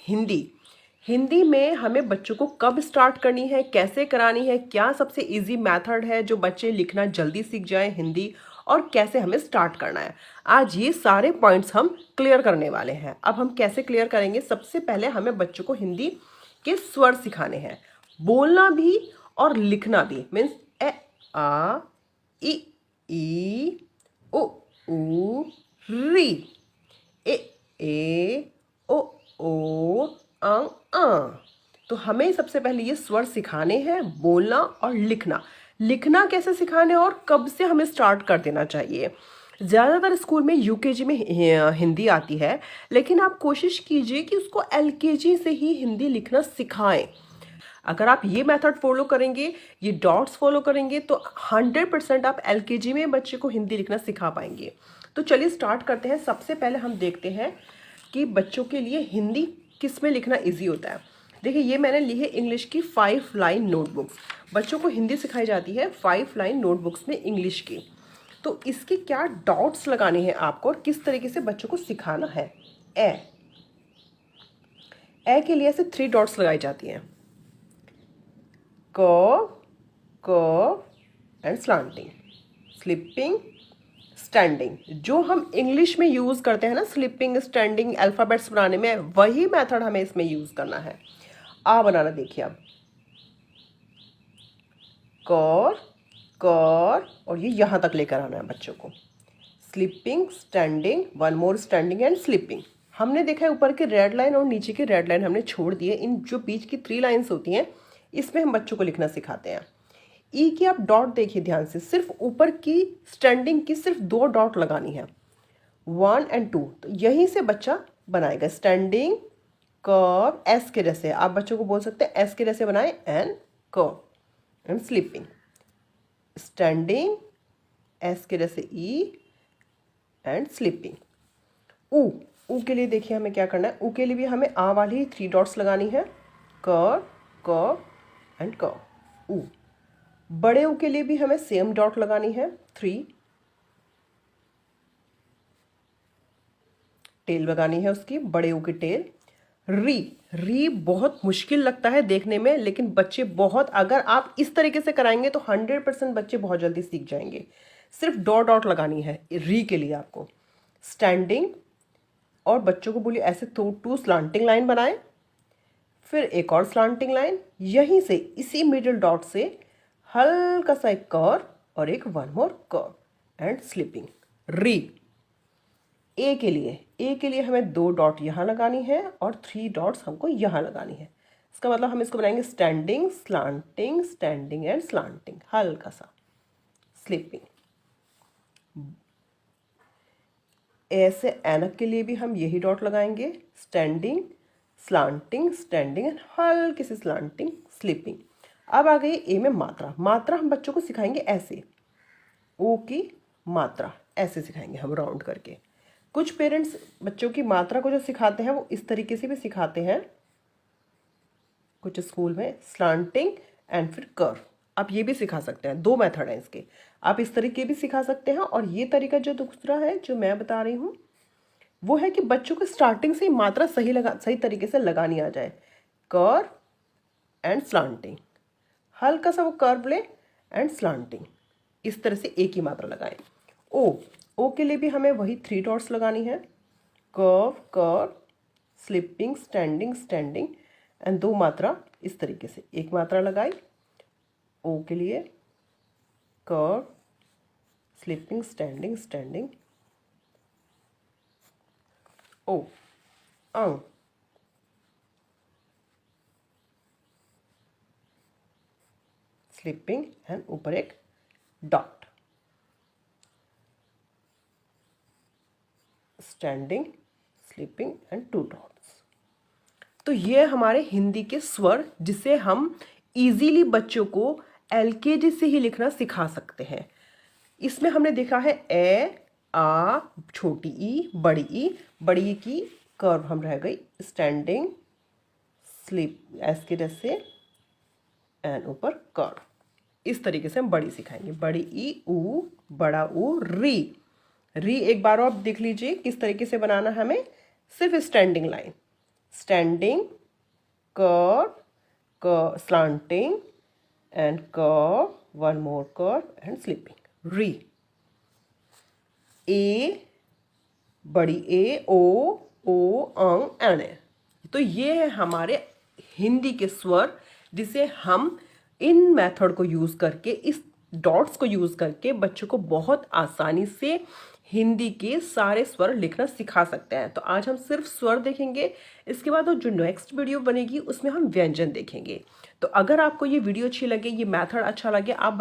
हिंदी। हिंदी में हमें बच्चों को कब स्टार्ट करनी है, कैसे करानी है, क्या सबसे इजी मेथड है जो बच्चे लिखना जल्दी सीख जाएं हिंदी, और कैसे हमें स्टार्ट करना है। आज ये सारे पॉइंट्स हम क्लियर करने वाले हैं। अब हम कैसे क्लियर करेंगे? सबसे पहले हमें बच्चों को हिंदी के स्वर सिखाने हैं, बोलना भी और लिखना भी। मीन्स ए आ इ ई उ ऊ री, ए ओ अं अं। तो हमें सबसे पहले ये स्वर सिखाने हैं, बोलना और लिखना। लिखना कैसे सिखाने और कब से हमें स्टार्ट कर देना चाहिए? ज़्यादातर स्कूल में यूकेजी में हिंदी आती है, लेकिन आप कोशिश कीजिए कि उसको एलकेजी से ही हिंदी लिखना सिखाएं। अगर आप ये मेथड फॉलो करेंगे, ये डॉट्स फॉलो करेंगे, तो 100% आप एलकेजी में बच्चे को हिंदी लिखना सिखा पाएंगे। तो चलिए स्टार्ट करते हैं। सबसे पहले हम देखते हैं कि बच्चों के लिए हिंदी किस में लिखना इजी होता है। देखिए, ये मैंने ली है इंग्लिश की 5 लाइन नोटबुक्स। बच्चों को हिंदी सिखाई जाती है 5 लाइन नोटबुक्स में इंग्लिश की। तो इसके क्या डॉट्स लगाने हैं आपको और किस तरीके से बच्चों को सिखाना है। ए के लिए ऐसे 3 डॉट्स लगाई जाती हैं, curve and slanting, sleeping, standing. जो हम इंग्लिश में यूज करते हैं ना, स्लिपिंग, स्टैंडिंग, अल्फाबेट्स बनाने में, वही मेथड हमें इसमें यूज करना है। आ बनाना देखिए अब, कर और ये यहां तक लेकर आना है बच्चों को। Sleeping, standing, one more standing and sleeping. हमने देखा है ऊपर की रेड लाइन और नीचे की रेड लाइन हमने छोड़ दिए। इन जो बीच की 3 लाइन्स होती हैं, इसमें हम बच्चों को लिखना सिखाते हैं। ई की आप डॉट देखिए ध्यान से, सिर्फ ऊपर की स्टैंडिंग की सिर्फ 2 डॉट लगानी है, 1 और 2। तो यहीं से बच्चा बनाएगा स्टैंडिंग, कर्व, एस के जैसे। आप बच्चों को बोल सकते हैं एस के जैसे बनाए, and curve and sleeping, standing, S के जैसे ई एंड स्लिपिंग। ऊ के लिए देखिए हमें क्या करना है। ऊ के लिए भी हमें आ वाली 3 डॉट्स लगानी है, कर्व एंड कर्व। ऊ बड़े ऊ के लिए भी हमें सेम डॉट लगानी है, 3। टेल लगानी है उसकी, बड़े ऊ की टेल। री बहुत मुश्किल लगता है देखने में, लेकिन बच्चे बहुत, अगर आप इस तरीके से कराएंगे तो 100% बच्चे बहुत जल्दी सीख जाएंगे। सिर्फ डॉट लगानी है री के लिए आपको। स्टैंडिंग, और बच्चों को बोलिए ऐसे 2 स्लांटिंग लाइन बनाएं, फिर एक और स्लांटिंग लाइन, यहीं से इसी मिडिल डॉट से हल्का सा एक कर्व और एक one more curve and sleeping. री। ए के लिए हमें 2 डॉट यहाँ लगानी है और 3 डॉट्स हमको यहाँ लगानी है। इसका मतलब हम इसको बनाएंगे standing, slanting, standing and slanting, हल्का सा स्लिपिंग। ऐसे ऐनक के लिए भी हम यही डॉट लगाएंगे, स्टैंडिंग, स्लांटिंग, स्टैंडिंग एंड हल्की सी स्लांटिंग, स्लिपिंग। अब आ गई ए में मात्रा। मात्रा हम बच्चों को सिखाएंगे ऐसे, ओ की मात्रा ऐसे सिखाएंगे हम राउंड करके। कुछ पेरेंट्स बच्चों की मात्रा को जो सिखाते हैं वो इस तरीके से भी सिखाते हैं, कुछ स्कूल में स्लांटिंग एंड फिर कर्व। आप ये भी सिखा सकते हैं, 2 मेथड हैं इसके। आप इस तरीके भी सिखा सकते हैं, और ये तरीका जो दूसरा है जो मैं बता रही हूँ वो है कि बच्चों को स्टार्टिंग से ही मात्रा सही तरीके से लगानी आ जाए। कर्व एंड स्लांटिंग, हल्का सा वो कर्व ले एंड स्लांटिंग, इस तरह से एक ही मात्रा लगाएं। ओ के लिए भी हमें वही 3 डॉट्स लगानी है, curve, sleeping, standing, standing and 2 मात्रा इस तरीके से। एक मात्रा लगाई ओ के लिए, curve, sleeping, standing, standing, O, अंग, स्लिपिंग एंड ऊपर एक dot, standing, sleeping and 2 dots. तो ये हमारे हिंदी के स्वर, जिसे हम इजीली बच्चों को एलकेजी से ही लिखना सिखा सकते हैं। इसमें हमने देखा है ए, आ, छोटी ई, बड़ी ई की कर्व हम रह गई, स्टैंडिंग, स्लिप, एस के जैसे एंड ऊपर कर्व। इस तरीके से हम बड़ी सिखाएंगे, बड़ी ई, ऊ, बड़ा ऊ, री एक बार और देख लीजिए किस तरीके से बनाना है हमें। सिर्फ standing line, standing, curve, curve, slanting and curve, one more curve and sleeping. री, ए, बड़ी ए, ओ अंग, एन ए। तो ये है हमारे हिंदी के स्वर, जिसे हम इन मेथड को यूज़ करके, इस डॉट्स को यूज़ करके बच्चों को बहुत आसानी से हिंदी के सारे स्वर लिखना सिखा सकते हैं। तो आज हम सिर्फ स्वर देखेंगे, इसके बाद जो नेक्स्ट वीडियो बनेगी उसमें हम व्यंजन देखेंगे। तो अगर आपको ये वीडियो अच्छी लगे, ये मेथड अच्छा लगे, आप